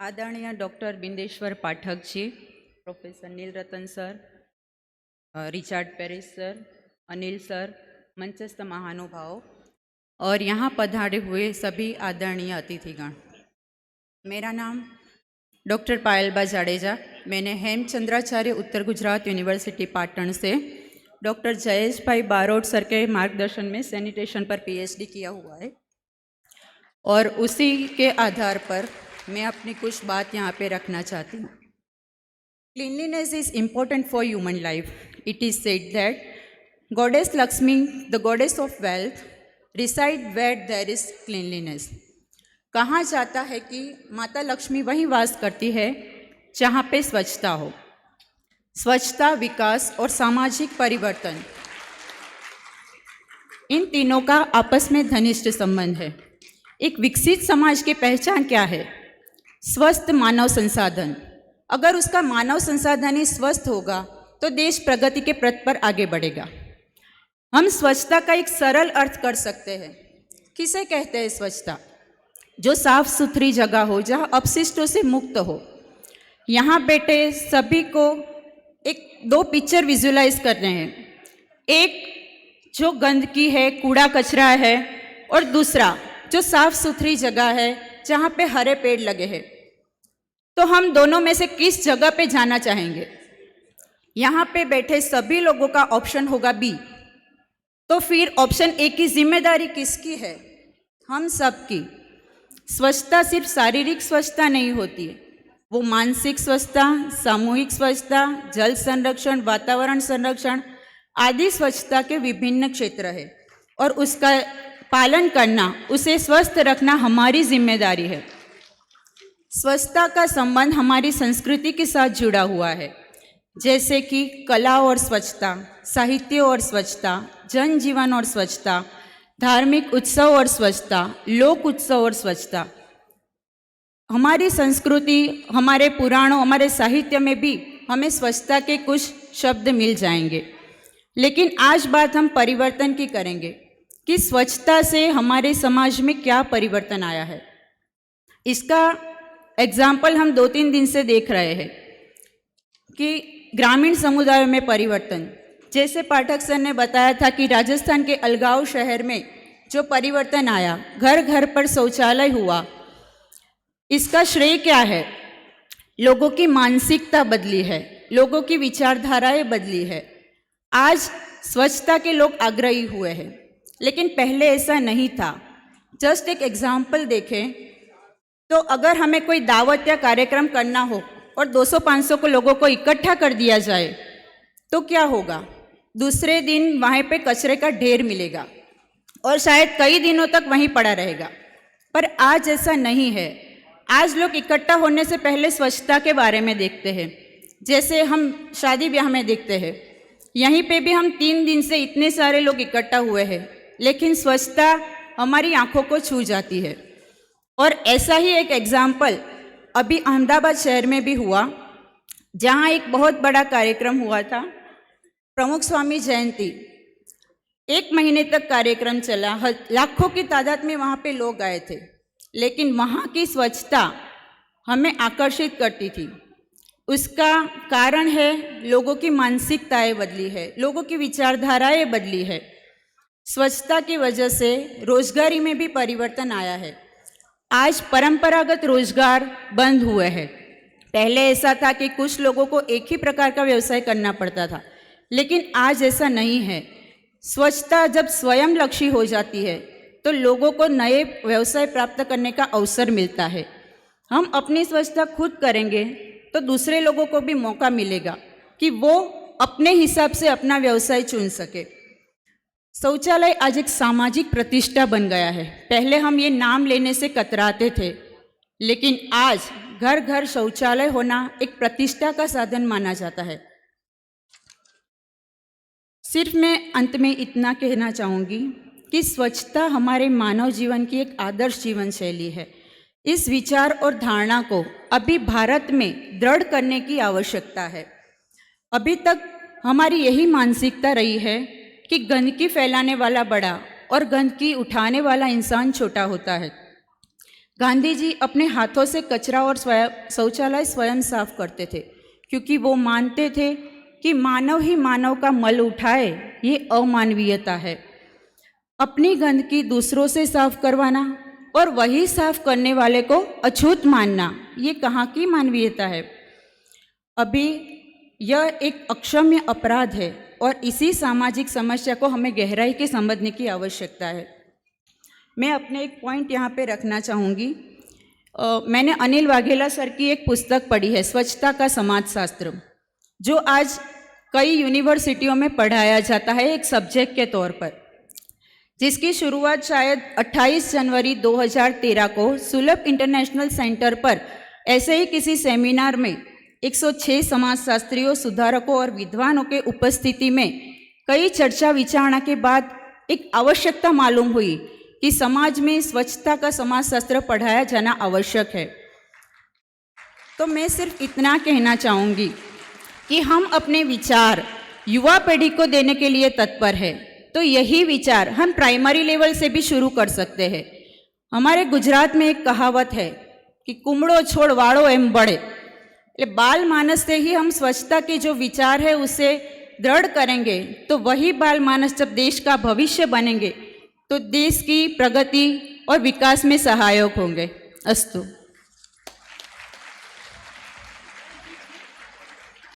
आदरणीय doctor Bindeshwar Pathak ji, professor Nilratan sir, Richard Paris sir, Anil sir, मंचस्थ महानुभाव और यहाँ पधारे हुए सभी आदरणीय अतिथिगण। मेरा नाम डॉक्टर पायलबा जाडेजा। मैंने हेमचंद्राचार्य उत्तर गुजरात यूनिवर्सिटी पाटन से डॉक्टर जयेश भाई बारोट सर के मार्गदर्शन में सैनिटेशन पर पीएचडी किया हुआ है और उसी के आधार पर मैं अपनी कुछ बात यहाँ पे रखना चाहती हूँ। Cleanliness is important for human life. It is said that Goddess Lakshmi, the goddess of wealth, reside where there is cleanliness. कहा जाता है कि माता लक्ष्मी वहीं वास करती है जहाँ पे स्वच्छता हो। स्वच्छता, विकास और सामाजिक परिवर्तन, इन तीनों का आपस में घनिष्ठ संबंध है। एक विकसित समाज की पहचान क्या है? स्वस्थ मानव संसाधन। अगर उसका मानव संसाधन ही स्वस्थ होगा तो देश प्रगति के पथ पर आगे बढ़ेगा। हम स्वच्छता का एक सरल अर्थ कर सकते हैं। किसे कहते हैं स्वच्छता? जो साफ सुथरी जगह हो, जहाँ अपशिष्टों से मुक्त हो। यहाँ बैठे सभी को दो पिक्चर विजुलाइज कर रहे हैं। एक जो गंदगी है, कूड़ा कचरा है, और दूसरा जो साफ सुथरी जगह है जहाँ पे हरे पेड़ लगे हैं। तो हम दोनों में से किस जगह पे जाना चाहेंगे? यहाँ पे बैठे सभी लोगों का ऑप्शन होगा बी। तो फिर ऑप्शन ए की जिम्मेदारी किसकी है? हम सब की। स्वच्छता सिर्फ शारीरिक स्वच्छता नहीं होती है, वो मानसिक स्वच्छता, सामूहिक स्वच्छता, जल संरक्षण, वातावरण संरक्षण आदि स्वच्छता के विभिन्न क्षेत्र है और उसका पालन करना, उसे स्वस्थ रखना हमारी जिम्मेदारी है। स्वच्छता का संबंध हमारी संस्कृति के साथ जुड़ा हुआ है, जैसे कि कला और स्वच्छता, साहित्य और स्वच्छता, जनजीवन और स्वच्छता, धार्मिक उत्सव और स्वच्छता, लोक उत्सव और स्वच्छता। हमारी संस्कृति, हमारे पुराणों, हमारे साहित्य में भी हमें स्वच्छता के कुछ शब्द मिल जाएंगे। लेकिन आज बात हम परिवर्तन की करेंगे कि स्वच्छता से हमारे समाज में क्या परिवर्तन आया है। इसका एग्जाम्पल हम 2-3 दिन से देख रहे हैं कि ग्रामीण समुदायों में परिवर्तन, जैसे पाठक सर ने बताया था कि राजस्थान के अलगांव शहर में जो परिवर्तन आया, घर घर पर शौचालय हुआ, इसका श्रेय क्या है? लोगों की मानसिकता बदली है, लोगों की विचारधाराएं बदली है। आज स्वच्छता के लोग आग्रही हुए हैं, लेकिन पहले ऐसा नहीं था। जस्ट एक एग्जाम्पल देखें तो अगर हमें कोई दावत या कार्यक्रम करना हो और 200-500 को लोगों को इकट्ठा कर दिया जाए तो क्या होगा? दूसरे दिन वहाँ पे कचरे का ढेर मिलेगा और शायद कई दिनों तक वहीं पड़ा रहेगा। पर आज ऐसा नहीं है। आज लोग इकट्ठा होने से पहले स्वच्छता के बारे में देखते हैं। जैसे हम शादी ब्याह में देखते हैं, यहीं पे भी हम 3 दिन से इतने सारे लोग इकट्ठा हुए हैं, लेकिन स्वच्छता हमारी आंखों को छू जाती है। और ऐसा ही एक एग्जाम्पल अभी अहमदाबाद शहर में भी हुआ, जहाँ एक बहुत बड़ा कार्यक्रम हुआ था, प्रमुख स्वामी जयंती। 1 महीने तक कार्यक्रम चला, लाखों की तादाद में वहाँ पे लोग आए थे, लेकिन वहाँ की स्वच्छता हमें आकर्षित करती थी। उसका कारण है लोगों की मानसिकताएं बदली है, लोगों की विचारधाराएं बदली है। स्वच्छता की वजह से रोजगारी में भी परिवर्तन आया है। आज परंपरागत रोजगार बंद हुए हैं। पहले ऐसा था कि कुछ लोगों को एक ही प्रकार का व्यवसाय करना पड़ता था, लेकिन आज ऐसा नहीं है। स्वच्छता जब स्वयं लक्ष्य हो जाती है तो लोगों को नए व्यवसाय प्राप्त करने का अवसर मिलता है। हम अपनी स्वच्छता खुद करेंगे तो दूसरे लोगों को भी मौका मिलेगा कि वो अपने हिसाब से अपना व्यवसाय चुन सके। शौचालय आज एक सामाजिक प्रतिष्ठा बन गया है। पहले हम ये नाम लेने से कतराते थे, लेकिन आज घर घर शौचालय होना एक प्रतिष्ठा का साधन माना जाता है। सिर्फ मैं अंत में इतना कहना चाहूँगी कि स्वच्छता हमारे मानव जीवन की एक आदर्श जीवन शैली है। इस विचार और धारणा को अभी भारत में दृढ़ करने की आवश्यकता है। अभी तक हमारी यही मानसिकता रही है कि गंदगी फैलाने वाला बड़ा और गंदगी उठाने वाला इंसान छोटा होता है। गांधी जी अपने हाथों से कचरा और शौचालय स्वयं साफ करते थे, क्योंकि वो मानते थे कि मानव ही मानव का मल उठाए ये अमानवीयता है। अपनी गंदगी दूसरों से साफ करवाना और वही साफ करने वाले को अछूत मानना, ये कहाँ की मानवीयता है। अभी यह एक अक्षम्य अपराध है और इसी सामाजिक समस्या को हमें गहराई के समझने की आवश्यकता है। मैं अपने एक पॉइंट यहाँ पे रखना चाहूँगी। मैंने अनिल वाघेला सर की एक पुस्तक पढ़ी है, स्वच्छता का समाजशास्त्र, जो आज कई यूनिवर्सिटियों में पढ़ाया जाता है एक सब्जेक्ट के तौर पर, जिसकी शुरुआत शायद 28 जनवरी 2013 को सुलभ इंटरनेशनल सेंटर पर ऐसे ही किसी सेमिनार में 106 समाजशास्त्रियों, सुधारकों और विद्वानों के उपस्थिति में कई चर्चा विचारणा के बाद एक आवश्यकता मालूम हुई कि समाज में स्वच्छता का समाजशास्त्र पढ़ाया जाना आवश्यक है। तो मैं सिर्फ इतना कहना चाहूँगी कि हम अपने विचार युवा पीढ़ी को देने के लिए तत्पर है, तो यही विचार हम प्राइमरी लेवल से भी शुरू कर सकते हैं। हमारे गुजरात में एक कहावत है कि कुमड़ो छोड़ वाड़ो एम बढ़े। बाल मानस से ही हम स्वच्छता के जो विचार है उसे दृढ़ करेंगे, तो वही बाल मानस जब देश का भविष्य बनेंगे तो देश की प्रगति और विकास में सहायक होंगे। अस्तु।